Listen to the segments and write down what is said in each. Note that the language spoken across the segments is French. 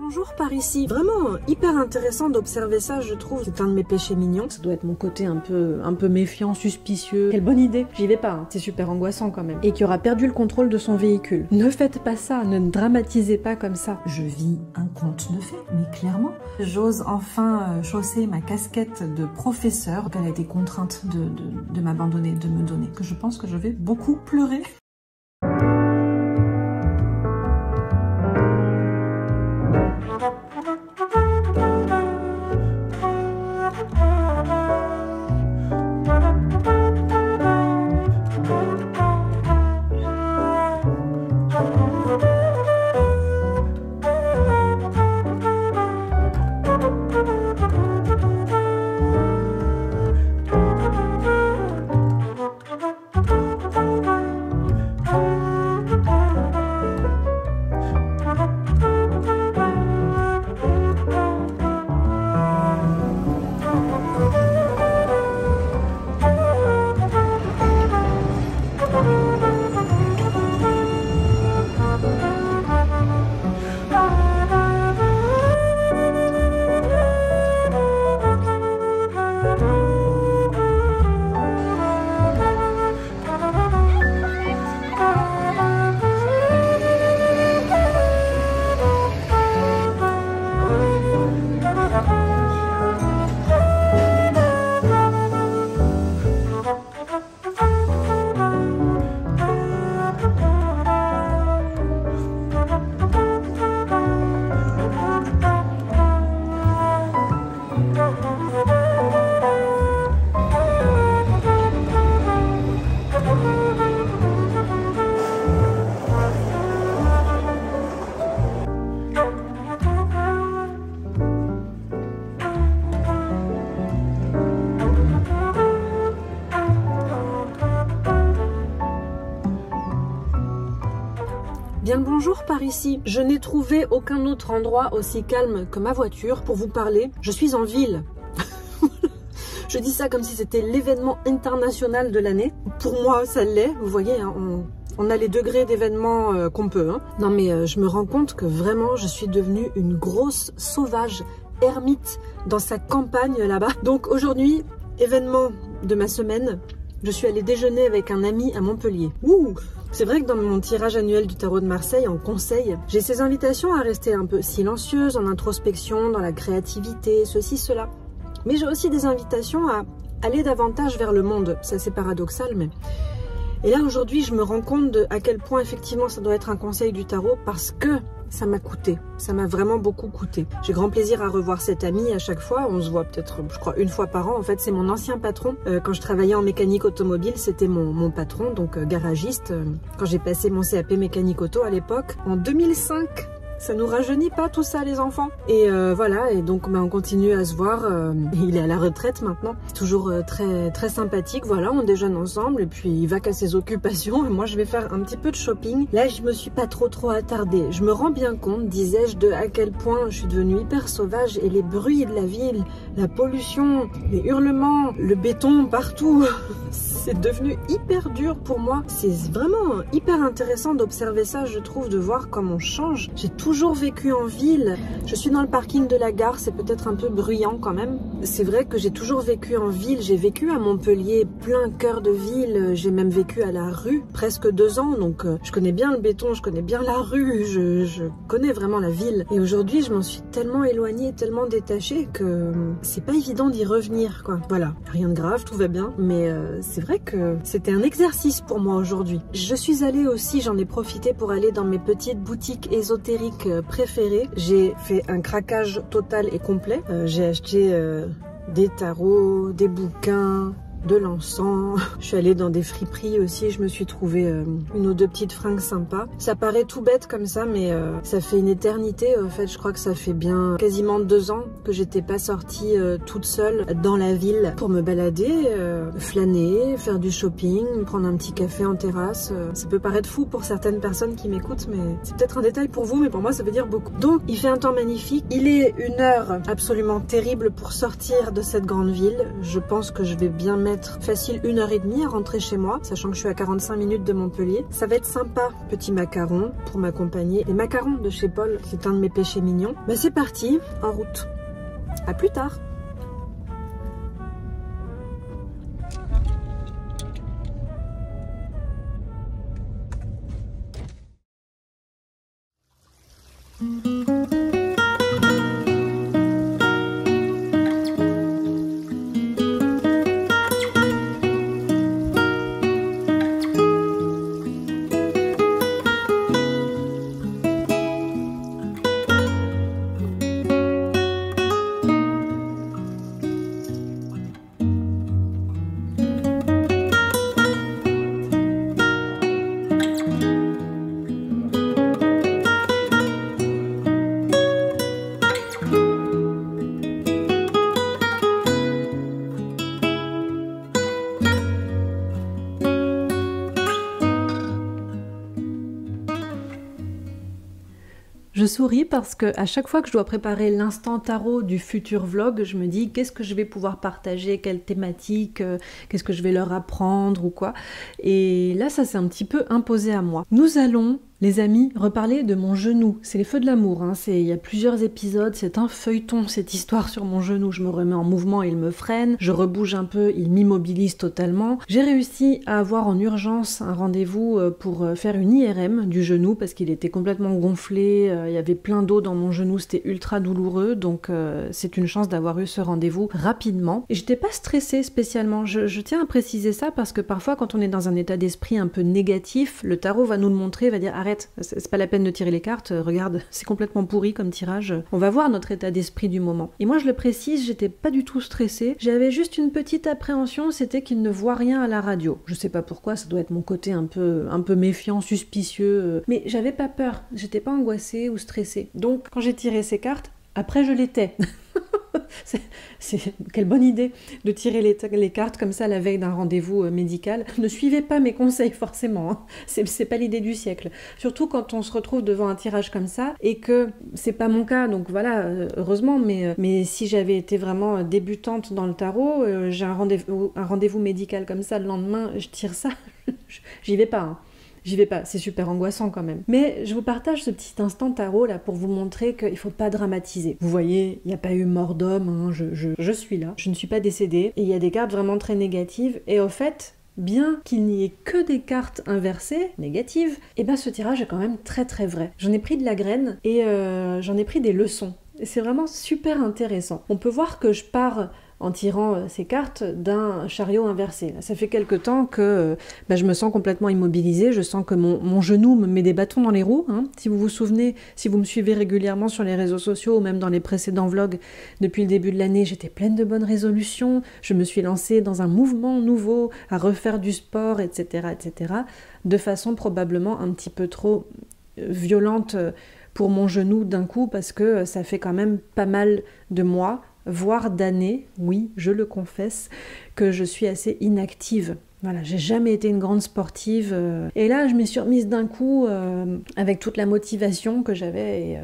Bonjour par ici. Vraiment hyper intéressant d'observer ça, je trouve. C'est un de mes péchés mignons. Ça doit être mon côté un peu méfiant, suspicieux. Quelle bonne idée. J'y vais pas, hein. C'est super angoissant quand même. Et qui aura perdu le contrôle de son véhicule. Ne faites pas ça, ne dramatisez pas comme ça. Je vis un conte de fées, mais clairement. J'ose enfin chausser ma casquette de professeur. Elle a été contrainte de m'abandonner, de me donner. Que je pense que je vais beaucoup pleurer. Bien le bonjour par ici. Je n'ai trouvé aucun autre endroit aussi calme que ma voiture pour vous parler. Je suis en ville. Je dis ça comme si c'était l'événement international de l'année. Pour moi, ça l'est. Vous voyez, hein, on a les degrés d'événement qu'on peut. Hein. Non mais je me rends compte que vraiment, je suis devenue une grosse sauvage ermite dans sa campagne là-bas. Donc aujourd'hui, événement de ma semaine. Je suis allée déjeuner avec un ami à Montpellier. Ouh! C'est vrai que dans mon tirage annuel du tarot de Marseille, en conseil, j'ai ces invitations à rester un peu silencieuse, en introspection, dans la créativité, ceci, cela. Mais j'ai aussi des invitations à aller davantage vers le monde. C'est assez paradoxal, mais... Et là, aujourd'hui, je me rends compte à quel point, effectivement, ça doit être un conseil du tarot parce que ça m'a coûté. Ça m'a vraiment beaucoup coûté. J'ai grand plaisir à revoir cet ami à chaque fois. On se voit peut-être, je crois, une fois par an. En fait, c'est mon ancien patron. Quand je travaillais en mécanique automobile, c'était mon patron, donc garagiste. Quand j'ai passé mon CAP mécanique auto à l'époque, en 2005. Ça nous rajeunit pas tout ça les enfants. Et voilà, et donc on continue à se voir. Il est à la retraite maintenant. Toujours très sympathique. Voilà, on déjeune ensemble et puis il va qu'à ses occupations. Et moi je vais faire un petit peu de shopping. Là je me suis pas trop attardée. Je me rends bien compte, disais-je, de à quel point je suis devenue hyper sauvage et les bruits de la ville, la pollution, les hurlements, le béton partout. C'est devenu hyper dur pour moi. C'est vraiment hyper intéressant d'observer ça, je trouve, de voir comment on change. J'ai toujours vécu en ville. Je suis dans le parking de la gare, c'est peut-être un peu bruyant quand même. C'est vrai que j'ai toujours vécu en ville. J'ai vécu à Montpellier, plein cœur de ville. J'ai même vécu à la rue, presque 2 ans. Donc je connais bien le béton, je connais bien la rue, je connais vraiment la ville. Et aujourd'hui, je m'en suis tellement éloignée, tellement détachée que c'est pas évident d'y revenir, quoi. Voilà, rien de grave, tout va bien. Mais c'est vrai que c'était un exercice pour moi aujourd'hui. Je suis allée aussi, j'en ai profité pour aller dans mes petites boutiques ésotériques préférées. J'ai fait un craquage total et complet. J'ai acheté des tarots, des bouquins, de l'encens. Je suis allée dans des friperies aussi, je me suis trouvé une ou deux petites fringues sympas. Ça paraît tout bête comme ça, mais ça fait une éternité. En fait, je crois que ça fait bien quasiment 2 ans que j'étais pas sortie toute seule dans la ville pour me balader, flâner, faire du shopping, prendre un petit café en terrasse. Ça peut paraître fou pour certaines personnes qui m'écoutent, mais c'est peut-être un détail pour vous, mais pour moi ça veut dire beaucoup. Donc, il fait un temps magnifique. Il est une heure absolument terrible pour sortir de cette grande ville. Je pense que je vais bien mettre mettre facile 1h30 à rentrer chez moi, sachant que je suis à 45 minutes de Montpellier. Ça va être sympa, petit macaron pour m'accompagner. Les macarons de chez Paul, c'est un de mes péchés mignons. Bah c'est parti, en route. À plus tard. Je souris parce que à chaque fois que je dois préparer l'instant tarot du futur vlog, je me dis qu'est-ce que je vais pouvoir partager, quelle thématique, qu'est-ce que je vais leur apprendre ou quoi. Et là, ça s'est un petit peu imposé à moi. Nous allons, les amis, reparler de mon genou. C'est les feux de l'amour, hein. Il y a plusieurs épisodes, c'est un feuilleton cette histoire sur mon genou. Je me remets en mouvement, il me freine, je rebouge un peu, il m'immobilise totalement. J'ai réussi à avoir en urgence un rendez-vous pour faire une IRM du genou parce qu'il était complètement gonflé, il y avait plein d'eau dans mon genou, c'était ultra douloureux, donc c'est une chance d'avoir eu ce rendez-vous rapidement. Et j'étais pas stressée spécialement, je tiens à préciser ça parce que parfois quand on est dans un état d'esprit un peu négatif, le tarot va nous le montrer, va dire arrête, c'est pas la peine de tirer les cartes, regarde, c'est complètement pourri comme tirage, on va voir notre état d'esprit du moment. Et moi je le précise, j'étais pas du tout stressée, j'avais juste une petite appréhension, c'était qu'il ne voit rien à la radio. Je sais pas pourquoi, ça doit être mon côté un peu méfiant, suspicieux, mais j'avais pas peur, j'étais pas angoissée ou stressée. Donc quand j'ai tiré ces cartes, après je l'étais. Quelle bonne idée de tirer les cartes comme ça la veille d'un rendez-vous médical. Ne suivez pas mes conseils forcément, hein. C'est pas l'idée du siècle. Surtout quand on se retrouve devant un tirage comme ça et que c'est pas mon cas, donc voilà, heureusement, mais si j'avais été vraiment débutante dans le tarot, j'ai un rendez-vous médical comme ça, le lendemain, je tire ça, j'y vais pas, hein. J'y vais pas, c'est super angoissant quand même. Mais je vous partage ce petit instant tarot là pour vous montrer qu'il faut pas dramatiser. Vous voyez, il n'y a pas eu mort d'homme, hein, je suis là, je ne suis pas décédée. Et il y a des cartes vraiment très négatives. Et au fait, bien qu'il n'y ait que des cartes inversées, négatives, et ben ce tirage est quand même très très vrai. J'en ai pris de la graine et j'en ai pris des leçons. Et c'est vraiment super intéressant. On peut voir que je pars en tirant ces cartes d'un chariot inversé. Ça fait quelque temps que je me sens complètement immobilisée, je sens que mon genou me met des bâtons dans les roues, hein. Si vous vous souvenez, si vous me suivez régulièrement sur les réseaux sociaux ou même dans les précédents vlogs, depuis le début de l'année, j'étais pleine de bonnes résolutions, je me suis lancée dans un mouvement nouveau, à refaire du sport, etc., etc., de façon probablement un petit peu trop violente pour mon genou d'un coup, parce que ça fait quand même pas mal de mois, voire d'années, oui, je le confesse, que je suis assez inactive. Voilà, j'ai jamais été une grande sportive. Et là, je m'y suis remise d'un coup avec toute la motivation que j'avais. Et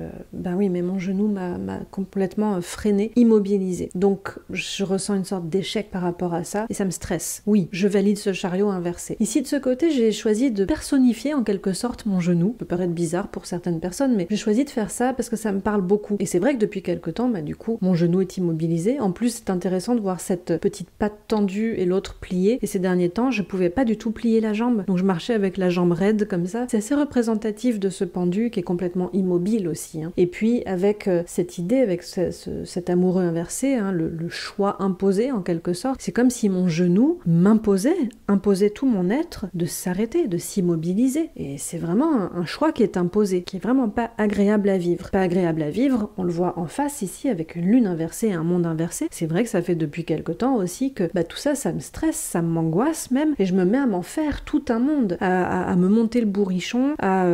oui, mais mon genou m'a complètement freinée, immobilisée. Donc, je ressens une sorte d'échec par rapport à ça et ça me stresse. Oui, je valide ce chariot inversé. Ici, de ce côté, j'ai choisi de personnifier en quelque sorte mon genou. Ça peut paraître bizarre pour certaines personnes, mais j'ai choisi de faire ça parce que ça me parle beaucoup. Et c'est vrai que depuis quelque temps, du coup, mon genou est immobilisé. En plus, c'est intéressant de voir cette petite patte tendue et l'autre pliée. Et ces derniers temps, je pouvais pas du tout plier la jambe, donc je marchais avec la jambe raide comme ça. C'est assez représentatif de ce pendu qui est complètement immobile aussi, hein. Et puis avec cette idée, avec cet amoureux inversé, hein, le choix imposé en quelque sorte, c'est comme si mon genou imposait tout mon être de s'arrêter, de s'immobiliser. Et c'est vraiment un choix qui est imposé, qui est vraiment pas agréable à vivre. Pas agréable à vivre, on le voit en face ici avec une lune inversée et un monde inversé. C'est vrai que ça fait depuis quelque temps aussi que tout ça, ça me stresse, ça m'angoisse même, et je me mets à m'en faire tout un monde, à me monter le bourrichon, à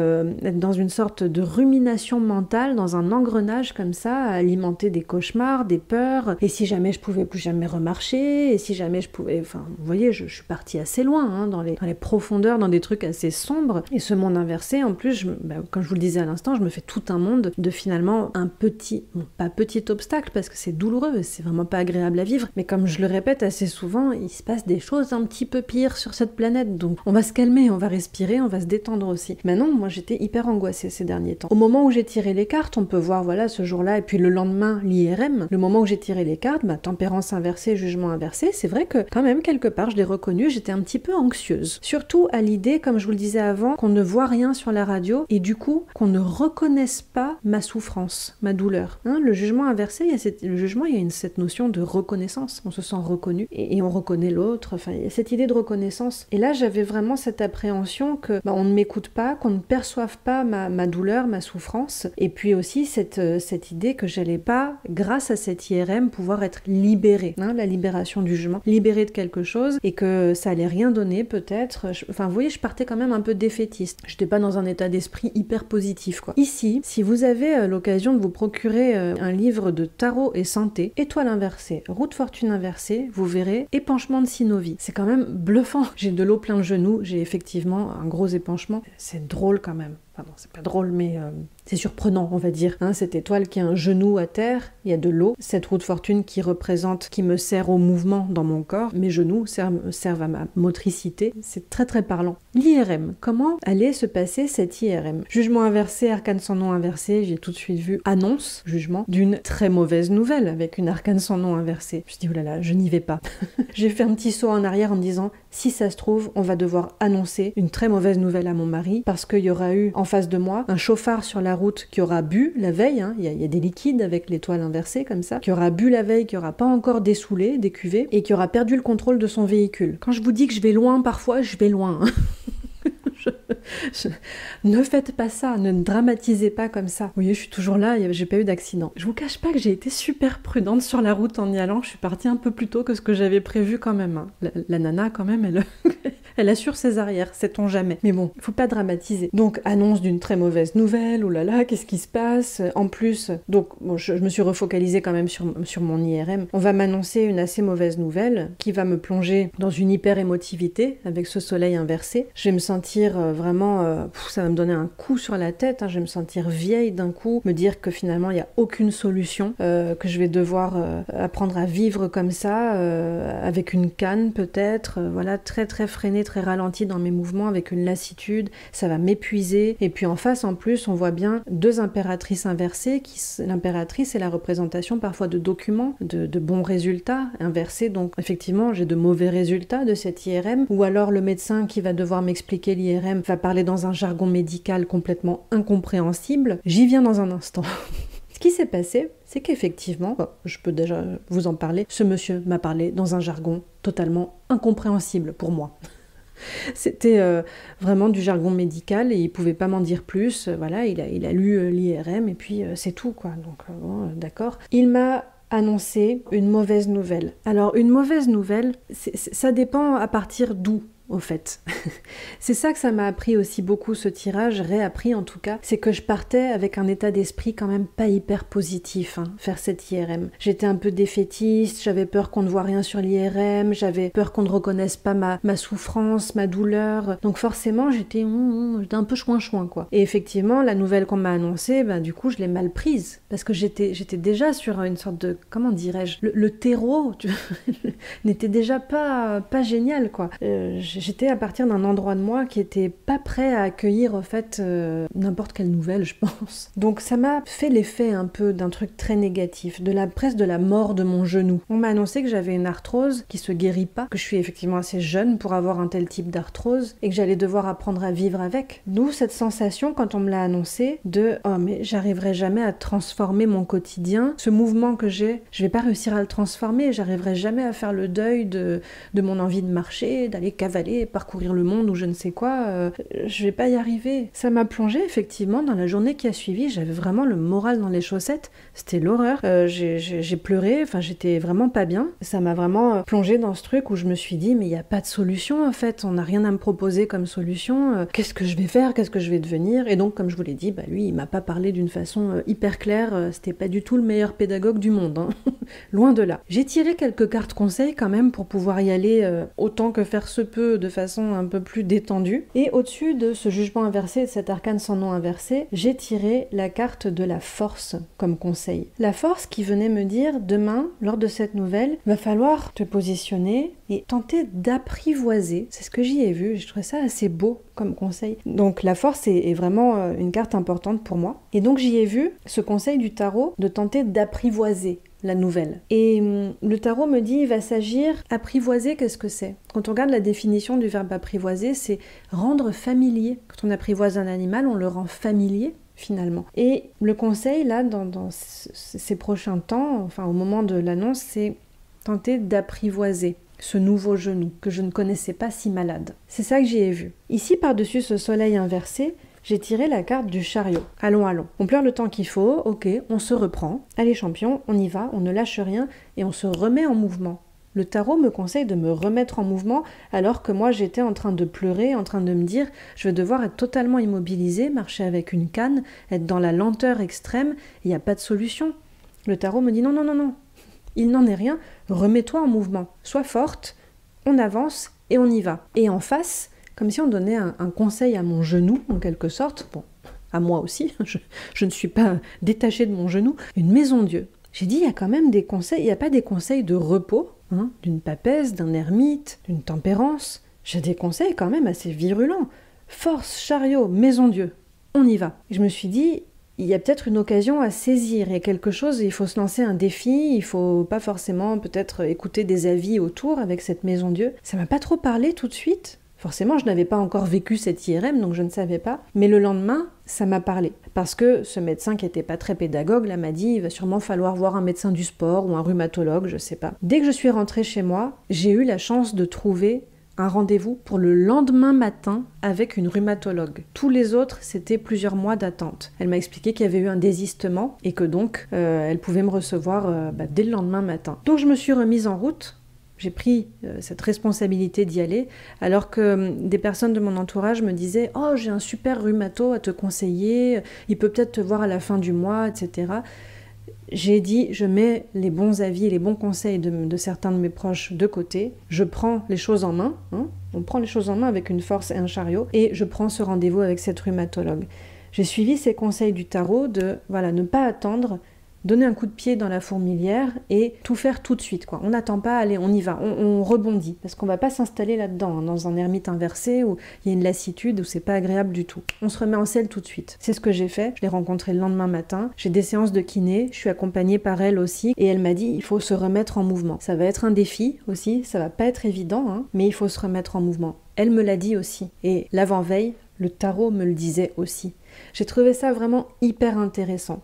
être dans une sorte de rumination mentale, dans un engrenage comme ça, à alimenter des cauchemars, des peurs, et si jamais je pouvais plus jamais remarcher, et si jamais je pouvais... Enfin, vous voyez, je suis partie assez loin, hein, dans les profondeurs, dans des trucs assez sombres, et ce monde inversé, en plus, comme je vous le disais à l'instant, je me fais tout un monde de finalement un petit, bon, pas petit obstacle, parce que c'est douloureux, c'est vraiment pas agréable à vivre, mais comme je le répète assez souvent, il se passe des choses un petit peu pires sur cette planète, donc on va se calmer, on va respirer, on va se détendre aussi. Mais non, moi j'étais hyper angoissée ces derniers temps. Au moment où j'ai tiré les cartes, on peut voir, voilà, ce jour-là, et puis le lendemain, l'IRM, le moment où j'ai tiré les cartes, tempérance inversée, jugement inversé, c'est vrai que quand même, quelque part, je l'ai reconnu, j'étais un petit peu anxieuse. Surtout à l'idée, comme je vous le disais avant, qu'on ne voit rien sur la radio, et du coup, qu'on ne reconnaisse pas ma souffrance, ma douleur. Hein, le jugement inversé, il y a cette notion de reconnaissance, on se sent reconnu, et on reconnaît l'autre, enfin, il y a cette idée de reconnaissance. Et là, j'avais vraiment cette appréhension que on ne m'écoute pas, qu'on ne perçoive pas ma douleur, ma souffrance, et puis aussi cette idée que j'allais pas, grâce à cette IRM, pouvoir être libérée, hein, la libération du jugement, libérée de quelque chose, et que ça allait rien donner peut-être. Enfin, vous voyez, je partais quand même un peu défaitiste. J'étais pas dans un état d'esprit hyper positif, quoi. Ici, si vous avez l'occasion de vous procurer un livre de tarot et santé, étoile inversée, roue de fortune inversée, vous verrez épanchement de synovie. C'est quand même bluffant. J'ai de l'eau plein le genou, j'ai effectivement un gros épanchement. C'est drôle quand même. Enfin bon, c'est pas drôle, mais c'est surprenant, on va dire. Hein, cette étoile qui a un genou à terre, il y a de l'eau. Cette roue de fortune qui me sert au mouvement dans mon corps. Mes genoux servent à ma motricité. C'est très très parlant. L'IRM, comment allait se passer cette IRM? Jugement inversé, arcane sans nom inversé, j'ai tout de suite vu annonce, jugement, d'une très mauvaise nouvelle avec une arcane sans nom inversée. Je me suis dit, oh là là, je n'y vais pas. J'ai fait un petit saut en arrière en me disant, si ça se trouve, on va devoir annoncer une très mauvaise nouvelle à mon mari, parce qu'il y aura eu en face de moi un chauffard sur la route qui aura bu la veille, hein, il y a des liquides avec l'étoile inversée comme ça, qui aura bu la veille, qui aura pas encore dessoulé, décuvé, et qui aura perdu le contrôle de son véhicule. Quand je vous dis que je vais loin parfois, je vais loin. Hein. Ne faites pas ça, ne dramatisez pas comme ça. Vous voyez, je suis toujours là, j'ai pas eu d'accident. Je vous cache pas que j'ai été super prudente sur la route en y allant, je suis partie un peu plus tôt que ce que j'avais prévu quand même. Hein. La nana quand même, elle assure ses arrières, sait-on jamais. Mais bon, il faut pas dramatiser. Donc, annonce d'une très mauvaise nouvelle, oh là là, qu'est-ce qui se passe? En plus, donc, bon, je me suis refocalisée quand même sur mon IRM. On va m'annoncer une assez mauvaise nouvelle qui va me plonger dans une hyper-émotivité avec ce soleil inversé. Je vais me sentir vraiment, ça va me donner un coup sur la tête, hein, je vais me sentir vieille d'un coup, me dire que finalement il n'y a aucune solution, que je vais devoir apprendre à vivre comme ça, avec une canne peut-être, voilà, très très freinée, très ralentie dans mes mouvements, avec une lassitude, ça va m'épuiser. Et puis en face, en plus, on voit bien deux impératrices inversées, l'impératrice est la représentation parfois de documents, de bons résultats inversés, donc effectivement j'ai de mauvais résultats de cette IRM, ou alors le médecin qui va devoir m'expliquer l'IRM va parler dans un jargon médical complètement incompréhensible. J'y viens dans un instant. Ce qui s'est passé, c'est qu'effectivement, je peux déjà vous en parler, ce monsieur m'a parlé dans un jargon totalement incompréhensible pour moi. C'était vraiment du jargon médical et il pouvait pas m'en dire plus. Voilà, il a lu l'IRM et puis c'est tout, quoi. Donc bon, d'accord. Il m'a annoncer une mauvaise nouvelle. Alors, une mauvaise nouvelle, ça dépend à partir d'où, au fait. C'est ça que ça m'a appris aussi beaucoup, ce tirage, réappris en tout cas, c'est que je partais avec un état d'esprit quand même pas hyper positif, hein, faire cette IRM. J'étais un peu défaitiste, j'avais peur qu'on ne voit rien sur l'IRM, j'avais peur qu'on ne reconnaisse pas ma souffrance, ma douleur, donc forcément j'étais un peu chouin-chouin, quoi. Et effectivement, la nouvelle qu'on m'a annoncée, du coup je l'ai mal prise, parce que j'étais déjà sur une sorte de, comment dirais-je, le terreau n'était déjà pas génial, quoi. J'étais à partir d'un endroit de moi qui était pas prêt à accueillir en fait n'importe quelle nouvelle, je pense. Donc ça m'a fait l'effet un peu d'un truc très négatif, presque de la mort de mon genou. On m'a annoncé que j'avais une arthrose qui se guérit pas, que je suis effectivement assez jeune pour avoir un tel type d'arthrose et que j'allais devoir apprendre à vivre avec. D'où cette sensation quand on me l'a annoncé de « Oh mais j'arriverai jamais à transformer mon quotidien, ce mouvement que j'ai, je vais pas réussir à le transformer, j'arriverai jamais à faire le deuil de mon envie de marcher, d'aller cavaler aller parcourir le monde ou je ne sais quoi, je vais pas y arriver. Ça m'a plongée effectivement dans la journée qui a suivi, j'avais vraiment le moral dans les chaussettes, c'était l'horreur. J'ai pleuré, enfin j'étais vraiment pas bien. Ça m'a vraiment plongée dans ce truc où je me suis dit mais il n'y a pas de solution en fait, on n'a rien à me proposer comme solution, qu'est-ce que je vais faire, qu'est-ce que je vais devenir? Et donc comme je vous l'ai dit, lui il m'a pas parlé d'une façon hyper claire, c'était pas du tout le meilleur pédagogue du monde, hein. Loin de là. J'ai tiré quelques cartes conseils quand même pour pouvoir y aller autant que faire se peut de façon un peu plus détendue. Et au-dessus de ce jugement inversé, de cet arcane sans nom inversé, j'ai tiré la carte de la force comme conseil. La force qui venait me dire demain, lors de cette nouvelle, va falloir te positionner et tenter d'apprivoiser. C'est ce que j'y ai vu, je trouvais ça assez beau comme conseil. Donc la force est vraiment une carte importante pour moi. Et donc j'y ai vu ce conseil du tarot de tenter d'apprivoiser la nouvelle. Et le tarot me dit, il va s'agir, apprivoiser, qu'est-ce que c'est? Quand on regarde la définition du verbe apprivoiser, c'est rendre familier. Quand on apprivoise un animal, on le rend familier, finalement. Et le conseil, là, dans ces prochains temps, enfin au moment de l'annonce, c'est tenter d'apprivoiser ce nouveau genou que je ne connaissais pas si malade. C'est ça que j'y ai vu. Ici, par-dessus ce soleil inversé, j'ai tiré la carte du chariot. Allons, allons. On pleure le temps qu'il faut, ok, on se reprend. Allez champion, on y va, on ne lâche rien et on se remet en mouvement. Le tarot me conseille de me remettre en mouvement alors que moi j'étais en train de pleurer, en train de me dire je vais devoir être totalement immobilisée, marcher avec une canne, être dans la lenteur extrême, il n'y a pas de solution. Le tarot me dit non, non, non, non, il n'en est rien, remets-toi en mouvement, sois forte, on avance et on y va. Et en face, comme si on donnait un conseil à mon genou, en quelque sorte, bon, à moi aussi, je ne suis pas détachée de mon genou, une maison Dieu. J'ai dit, il y a quand même des conseils, il n'y a pas des conseils de repos, hein, d'une papesse, d'un ermite, d'une tempérance. J'ai des conseils quand même assez virulents. Force, chariot, maison Dieu, on y va. Et je me suis dit, il y a peut-être une occasion à saisir, il y a quelque chose, il faut se lancer un défi, il faut pas forcément peut-être écouter des avis autour avec cette maison Dieu. Ça m'a pas trop parlé tout de suite. Forcément, je n'avais pas encore vécu cette IRM, donc je ne savais pas. Mais le lendemain, ça m'a parlé. Parce que ce médecin qui n'était pas très pédagogue, là, m'a dit, il va sûrement falloir voir un médecin du sport ou un rhumatologue, je sais pas. Dès que je suis rentrée chez moi, j'ai eu la chance de trouver un rendez-vous pour le lendemain matin avec une rhumatologue. Tous les autres, c'était plusieurs mois d'attente. Elle m'a expliqué qu'il y avait eu un désistement et que donc, elle pouvait me recevoir dès le lendemain matin. Donc je me suis remise en route. J'ai pris cette responsabilité d'y aller, alors que des personnes de mon entourage me disaient « Oh, j'ai un super rhumato à te conseiller, il peut peut-être te voir à la fin du mois, etc. » J'ai dit « Je mets les bons avis et les bons conseils de certains de mes proches de côté, je prends les choses en main, hein, on prend les choses en main avec une force et un chariot, et je prends ce rendez-vous avec cette rhumatologue. » J'ai suivi ces conseils du tarot de voilà, ne pas attendre, donner un coup de pied dans la fourmilière et tout faire tout de suite, quoi. On n'attend pas, allez, on y va, on rebondit. Parce qu'on va pas s'installer là-dedans, hein, dans un ermite inversé où il y a une lassitude, où c'est pas agréable du tout. On se remet en selle tout de suite. C'est ce que j'ai fait. Je l'ai rencontrée le lendemain matin. J'ai des séances de kiné. Je suis accompagnée par elle aussi. Et elle m'a dit, il faut se remettre en mouvement. Ça va être un défi aussi. Ça va pas être évident, hein, mais il faut se remettre en mouvement. Elle me l'a dit aussi. Et l'avant-veille, le tarot me le disait aussi. J'ai trouvé ça vraiment hyper intéressant.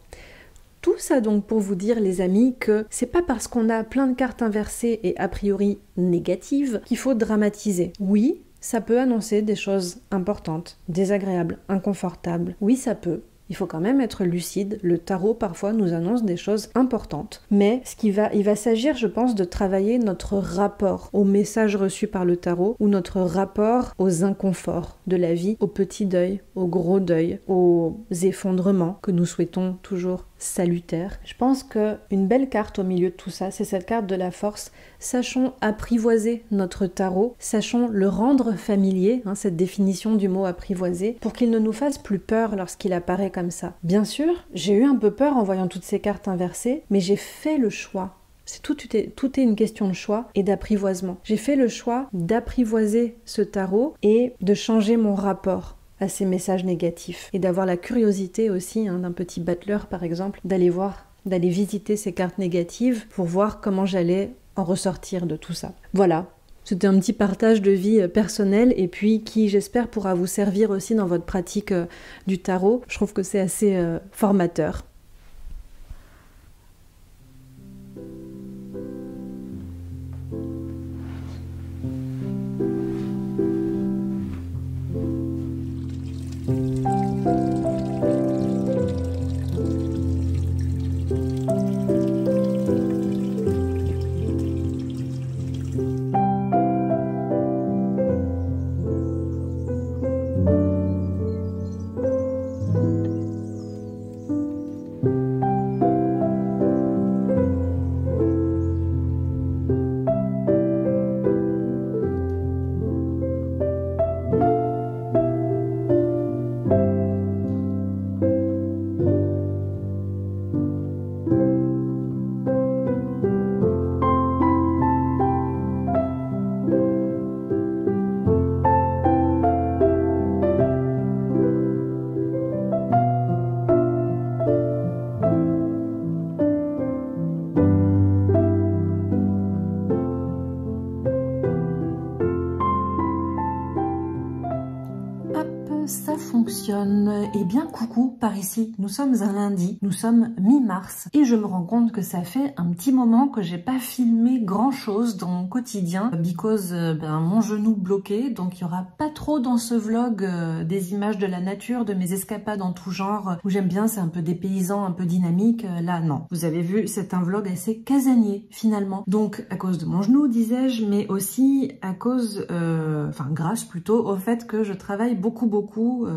Tout ça donc pour vous dire les amis que c'est pas parce qu'on a plein de cartes inversées et a priori négatives qu'il faut dramatiser. Oui, ça peut annoncer des choses importantes, désagréables, inconfortables. Oui, ça peut. Il faut quand même être lucide. Le tarot parfois nous annonce des choses importantes. Mais il va s'agir, je pense, de travailler notre rapport aux messages reçus par le tarot ou notre rapport aux inconforts de la vie, aux petits deuils, aux gros deuils, aux effondrements que nous souhaitons toujours salutaires. Je pense qu'une belle carte au milieu de tout ça, c'est cette carte de la force. Sachons apprivoiser notre tarot, sachons le rendre familier, hein, cette définition du mot apprivoiser, pour qu'il ne nous fasse plus peur lorsqu'il apparaît comme ça. Bien sûr, j'ai eu un peu peur en voyant toutes ces cartes inversées, mais j'ai fait le choix. Tout est une question de choix et d'apprivoisement. J'ai fait le choix d'apprivoiser ce tarot et de changer mon rapport à ces messages négatifs et d'avoir la curiosité aussi, hein, d'un petit battleur par exemple, d'aller visiter ces cartes négatives pour voir comment j'allais en ressortir de tout ça. Voilà, c'était un petit partage de vie personnelle et puis qui j'espère pourra vous servir aussi dans votre pratique du tarot. Je trouve que c'est assez formateur. Ça fonctionne. Eh bien coucou par ici, nous sommes un lundi, nous sommes mi-mars et je me rends compte que ça fait un petit moment que j'ai pas filmé grand chose dans mon quotidien because mon genou bloqué, donc il y aura pas trop dans ce vlog des images de la nature, de mes escapades en tout genre où j'aime bien, c'est un peu dépaysant, un peu dynamique. Là non, vous avez vu, c'est un vlog assez casanier finalement, donc à cause de mon genou disais-je, mais aussi à cause, grâce plutôt au fait que je travaille beaucoup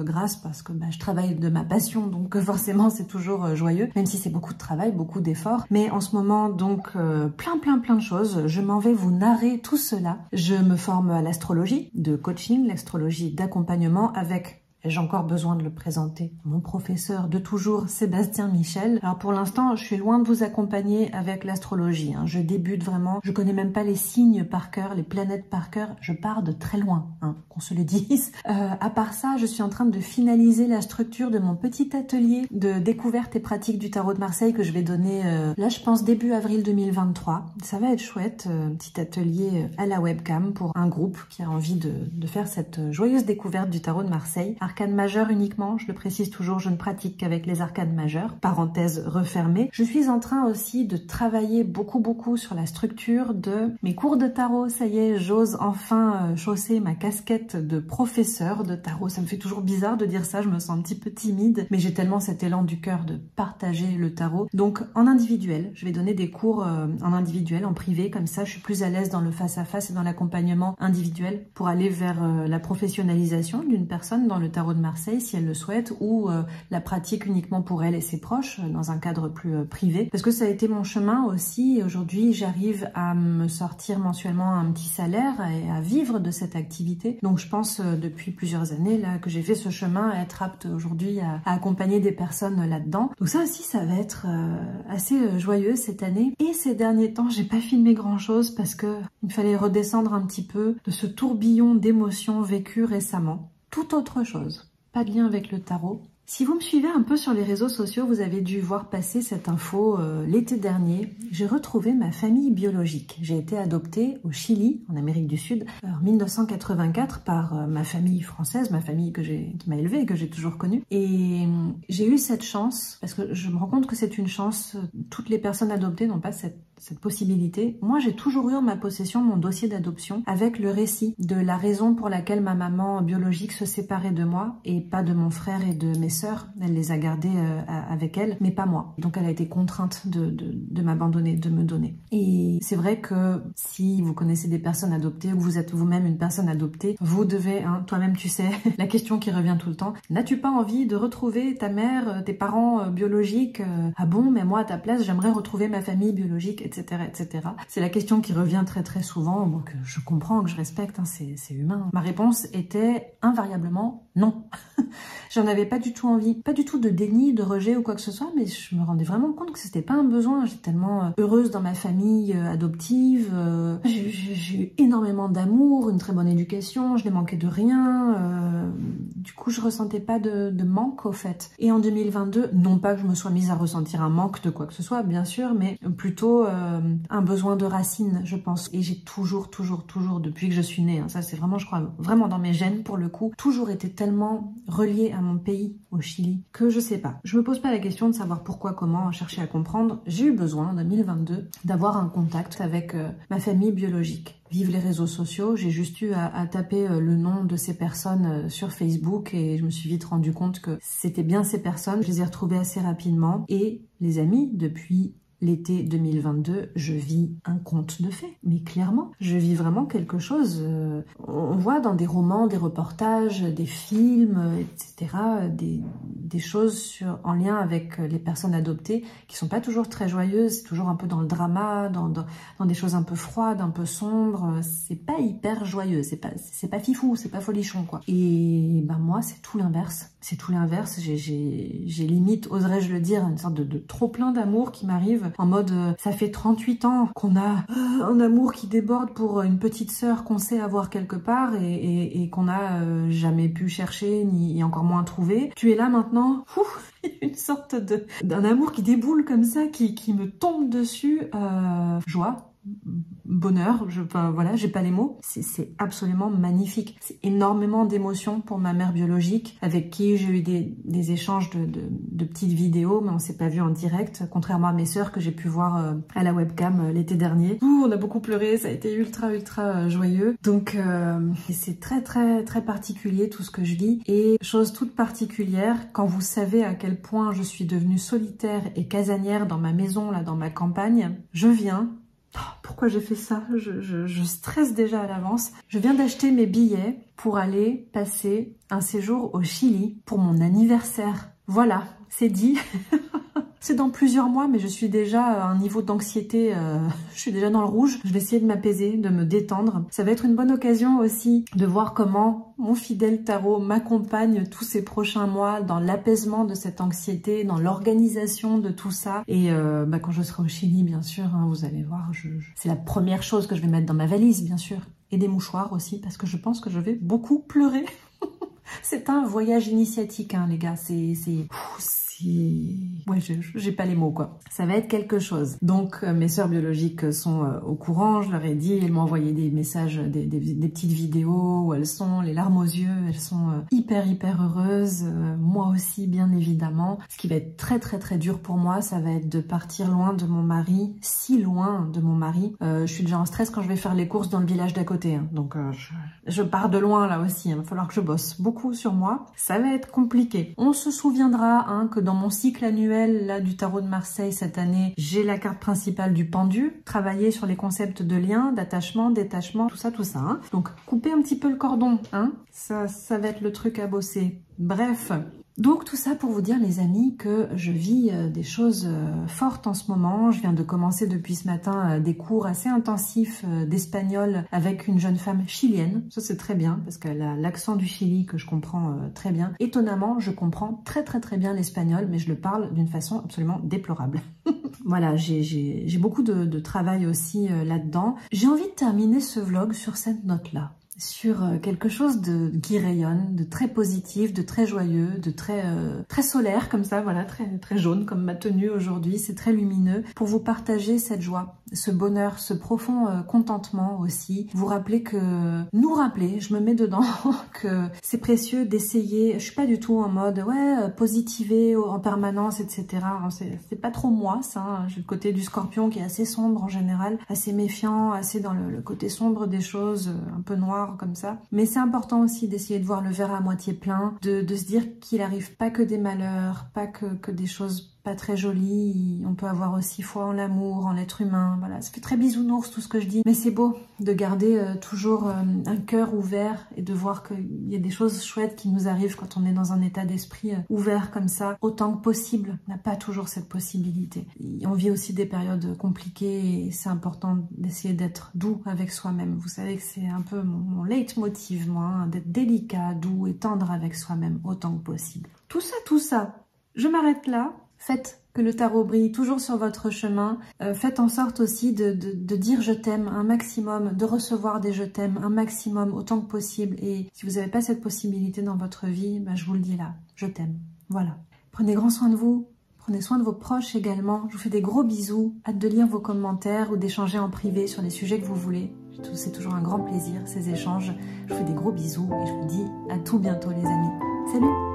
grâce parce que je travaille de ma passion, donc forcément c'est toujours joyeux, même si c'est beaucoup de travail, beaucoup d'efforts. Mais en ce moment donc plein de choses, je m'en vais vous narrer tout cela. Je me forme à l'astrologie de coaching, l'astrologie d'accompagnement avec, j'ai encore besoin de le présenter, mon professeur de toujours, Sébastien Michel. Alors pour l'instant, je suis loin de vous accompagner avec l'astrologie. Je débute vraiment, je connais même pas les signes par cœur, les planètes par cœur. Je pars de très loin, qu'on se le dise. À part ça, je suis en train de finaliser la structure de mon petit atelier de découverte et pratique du tarot de Marseille que je vais donner, là je pense début avril 2023. Ça va être chouette, un petit atelier à la webcam pour un groupe qui a envie de faire cette joyeuse découverte du tarot de Marseille. Arcane majeure uniquement, je le précise toujours, je ne pratique qu'avec les arcanes majeures, parenthèse refermée. Je suis en train aussi de travailler beaucoup sur la structure de mes cours de tarot. Ça y est, j'ose enfin chausser ma casquette de professeur de tarot. Ça me fait toujours bizarre de dire ça, je me sens un petit peu timide, mais j'ai tellement cet élan du cœur de partager le tarot. Donc en individuel, je vais donner des cours en individuel, en privé, comme ça je suis plus à l'aise dans le face-à-face et dans l'accompagnement individuel pour aller vers la professionnalisation d'une personne dans le tarot de Marseille si elle le souhaite, ou la pratique uniquement pour elle et ses proches dans un cadre plus privé, parce que ça a été mon chemin aussi. Aujourd'hui j'arrive à me sortir mensuellement un petit salaire et à vivre de cette activité, donc je pense depuis plusieurs années là que j'ai fait ce chemin, à être apte aujourd'hui à accompagner des personnes là-dedans. Donc ça aussi ça va être assez joyeux cette année. Et ces derniers temps j'ai pas filmé grand chose parce que il fallait redescendre un petit peu de ce tourbillon d'émotions vécues récemment. Tout autre chose, pas de lien avec le tarot. Si vous me suivez un peu sur les réseaux sociaux, vous avez dû voir passer cette info l'été dernier. J'ai retrouvé ma famille biologique. J'ai été adoptée au Chili, en Amérique du Sud, en 1984 par ma famille française, ma famille qui m'a élevée et que j'ai toujours connue. Et j'ai eu cette chance, parce que je me rends compte que c'est une chance, toutes les personnes adoptées n'ont pas cette possibilité. Moi, j'ai toujours eu en ma possession mon dossier d'adoption avec le récit de la raison pour laquelle ma maman biologique se séparait de moi et pas de mon frère et de mes sœurs. Elle les a gardés avec elle, mais pas moi. Donc elle a été contrainte de m'abandonner, de me donner. Et c'est vrai que si vous connaissez des personnes adoptées ou que vous êtes vous-même une personne adoptée, vous devez, toi-même tu sais, la question qui revient tout le temps, n'as-tu pas envie de retrouver ta mère, tes parents biologiques? Ah bon, mais moi à ta place, j'aimerais retrouver ma famille biologique, etc. etc. C'est la question qui revient très souvent, donc je comprends, que je respecte, c'est humain. Ma réponse était invariablement non. J'en avais pas du tout envie, pas du tout de déni, de rejet ou quoi que ce soit, mais je me rendais vraiment compte que c'était pas un besoin. J'étais tellement heureuse dans ma famille adoptive, j'ai eu énormément d'amour, une très bonne éducation, je n'ai manqué de rien, du coup je ressentais pas de manque au fait. Et en 2022, non pas que je me sois mise à ressentir un manque de quoi que ce soit, bien sûr, mais plutôt un besoin de racines, je pense. Et j'ai toujours, depuis que je suis née, ça c'est vraiment, je crois, vraiment dans mes gènes pour le coup, toujours été tellement reliée à mon pays, au Chili que je sais pas. Je me pose pas la question de savoir pourquoi, comment, chercher à comprendre. J'ai eu besoin en 2022 d'avoir un contact avec ma famille biologique. Vive les réseaux sociaux, j'ai juste eu à taper le nom de ces personnes sur Facebook et je me suis vite rendu compte que c'était bien ces personnes. Je les ai retrouvées assez rapidement et les amis, depuis l'été 2022, je vis un conte de fées, mais clairement, je vis vraiment quelque chose. On voit dans des romans, des reportages, des films, etc., des choses en lien avec les personnes adoptées qui sont pas toujours très joyeuses, c'est toujours un peu dans le drama, dans des choses un peu froides, un peu sombres. C'est pas hyper joyeux, c'est pas fifou, c'est pas folichon, quoi. Et ben moi, c'est tout l'inverse. C'est tout l'inverse. J'ai limite, oserais-je le dire, une sorte de trop plein d'amour qui m'arrive. En mode, ça fait 38 ans qu'on a un amour qui déborde pour une petite sœur qu'on sait avoir quelque part et qu'on n'a jamais pu chercher ni encore moins trouver. Tu es là maintenant, une sorte d'un amour qui déboule comme ça, qui me tombe dessus, joie. Bonheur, voilà, j'ai pas les mots. C'est absolument magnifique. C'est énormément d'émotions pour ma mère biologique, avec qui j'ai eu des échanges de petites vidéos, mais on s'est pas vu en direct, contrairement à mes sœurs que j'ai pu voir à la webcam l'été dernier. On a beaucoup pleuré, ça a été ultra joyeux. Donc c'est très particulier tout ce que je vis. Et chose toute particulière, quand vous savez à quel point je suis devenue solitaire et casanière dans ma maison, là, dans ma campagne, je viens. Pourquoi j'ai fait ça? Je stresse déjà à l'avance. Je viens d'acheter mes billets pour aller passer un séjour au Chili pour mon anniversaire. Voilà, c'est dit. C'est dans plusieurs mois, mais je suis déjà à un niveau d'anxiété, je suis déjà dans le rouge. Je vais essayer de m'apaiser, de me détendre. Ça va être une bonne occasion aussi de voir comment mon fidèle tarot m'accompagne tous ces prochains mois dans l'apaisement de cette anxiété, dans l'organisation de tout ça. Et quand je serai au Chili, bien sûr, hein, vous allez voir, c'est la première chose que je vais mettre dans ma valise, bien sûr. Et des mouchoirs aussi, parce que je pense que je vais beaucoup pleurer. C'est un voyage initiatique, hein, les gars. Ouais, j'ai pas les mots, quoi. Ça va être quelque chose. Donc, mes sœurs biologiques sont au courant, je leur ai dit, elles m'ont envoyé des messages, des petites vidéos où elles sont les larmes aux yeux, elles sont hyper heureuses. Moi aussi, bien évidemment. Ce qui va être très dur pour moi, ça va être de partir loin de mon mari, si loin de mon mari. Je suis déjà en stress quand je vais faire les courses dans le village d'à côté, hein. Donc, je pars de loin, là aussi. Il va falloir que je bosse beaucoup sur moi. Ça va être compliqué. On se souviendra, hein, que dans mon cycle annuel là du tarot de Marseille cette année, j'ai la carte principale du pendu, travailler sur les concepts de lien, d'attachement, détachement, tout ça, hein. Donc couper un petit peu le cordon, hein. Ça va être le truc à bosser. Bref. Donc tout ça pour vous dire, les amis, que je vis des choses fortes en ce moment. Je viens de commencer depuis ce matin des cours assez intensifs d'espagnol avec une jeune femme chilienne. Ça c'est très bien parce qu'elle a l'accent du Chili que je comprends très bien. Étonnamment, je comprends très bien l'espagnol, mais je le parle d'une façon absolument déplorable. Voilà, j'ai beaucoup de travail aussi là-dedans. J'ai envie de terminer ce vlog sur cette note-là. Sur quelque chose qui rayonne, de très positif, de très joyeux, de très solaire comme ça, voilà, très jaune comme ma tenue aujourd'hui, c'est très lumineux, pour vous partager cette joie, ce bonheur, ce profond contentement aussi. Vous rappeler nous rappeler, je me mets dedans, que c'est précieux d'essayer. Je suis pas du tout en mode positiver en permanence, etc. C'est pas trop moi ça, hein. J'ai le côté du scorpion qui est assez sombre en général, assez méfiant, assez dans le côté sombre des choses, un peu noir comme ça. Mais c'est important aussi d'essayer de voir le verre à moitié plein, de se dire qu'il arrive pas que des malheurs, pas que des choses pas très jolies. On peut avoir aussi foi en l'amour, en l'être humain. Voilà, ça fait très bisounours tout ce que je dis. Mais c'est beau de garder toujours un cœur ouvert et de voir qu'il y a des choses chouettes qui nous arrivent quand on est dans un état d'esprit ouvert comme ça, autant que possible. On n'a pas toujours cette possibilité. On vit aussi des périodes compliquées et c'est important d'essayer d'être doux avec soi-même. Vous savez que c'est un peu mon leitmotiv, moi, hein, d'être délicat, doux et tendre avec soi-même autant que possible. Tout ça, je m'arrête là. Faites que le tarot brille toujours sur votre chemin. Faites en sorte aussi de dire je t'aime un maximum, de recevoir des je t'aime un maximum autant que possible. Et si vous n'avez pas cette possibilité dans votre vie, je vous le dis là, je t'aime. Voilà. Prenez grand soin de vous. Prenez soin de vos proches également. Je vous fais des gros bisous. Hâte de lire vos commentaires ou d'échanger en privé sur les sujets que vous voulez. C'est toujours un grand plaisir, ces échanges. Je vous fais des gros bisous et je vous dis à tout bientôt les amis. Salut!